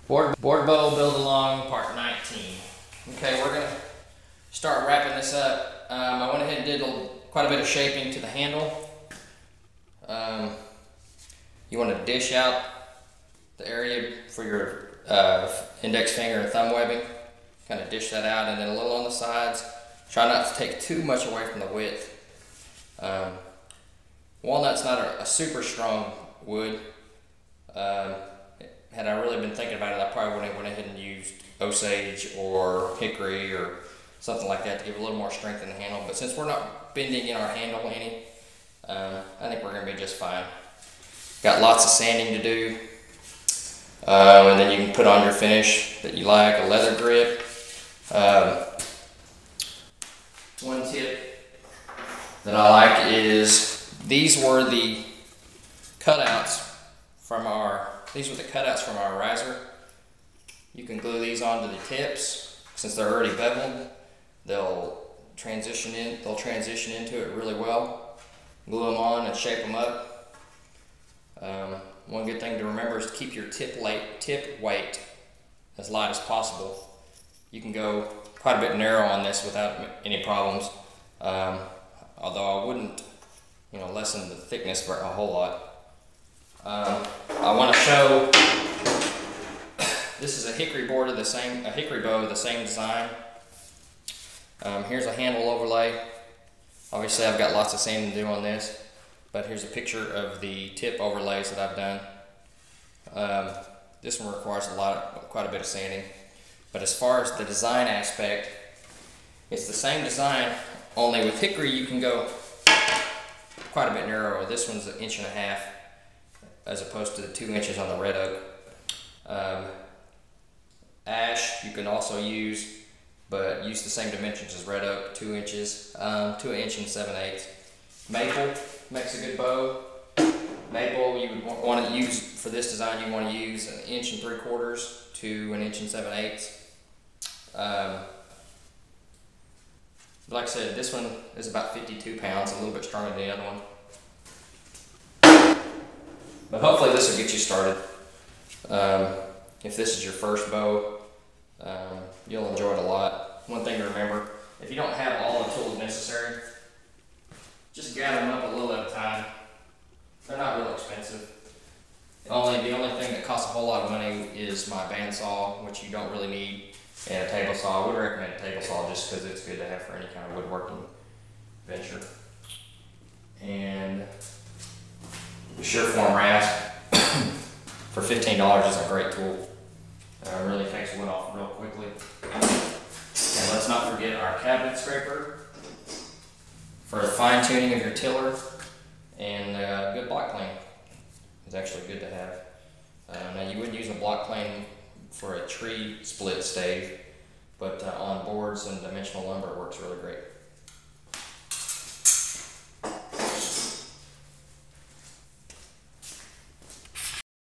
Boardbow build along part 19. Okay, we're gonna start wrapping this up. I went ahead and did quite a bit of shaping to the handle. You want to dish out the area for your index finger and thumb webbing. Kind of dish that out, and then a little on the sides. Try not to take too much away from the width. Walnut's not a super strong wood. Had I really been thinking about it, I probably would have went ahead and used Osage or hickory or something like that to give a little more strength in the handle. But since we're not bending in our handle any, I think we're going to be just fine. Got lots of sanding to do, and then you can put on your finish that you like, a leather grip. One tip that I like is these were the cutouts from our riser. You can glue these onto the tips. Since they're already beveled, they'll transition into it really well. Glue them on and shape them up. One good thing to remember is to keep your tip weight as light as possible. You can go quite a bit narrow on this without any problems, although I wouldn't, lessen the thickness for a whole lot. I want to show, this is a hickory bow of the same design. Here's a handle overlay. Obviously I've got lots of sanding to do on this, but here's a picture of the tip overlays that I've done. This one requires quite a bit of sanding, but as far as the design aspect, it's the same design, only with hickory you can go quite a bit narrower. This one's 1.5 inches as opposed to the 2 inches on the red oak. Ash you can also use, but use the same dimensions as red oak, 2 inches, to 1 7/8 inches. Maple makes a good bow. Maple you would want to use, for this design you want to use 1 3/4 inches to 1 7/8 inches. Like I said, this one is about 52 pounds, a little bit stronger than the other one. But hopefully this will get you started. If this is your first bow, you'll enjoy it a lot. One thing to remember, if you don't have all the tools necessary, just gather them up a little at a time. They're not real expensive. The only thing that costs a whole lot of money is my bandsaw, which you don't really need, and a table saw. I would recommend a table saw just because it's good to have for any kind of woodworking venture. And the Sureform rasp for $15 is a great tool. It really takes wood off real quickly. And let's not forget our cabinet scraper for the fine tuning of your tiller, and a good block plane is actually good to have. Now you would use a block plane for a tree split stave, but on boards and dimensional lumber it works really great.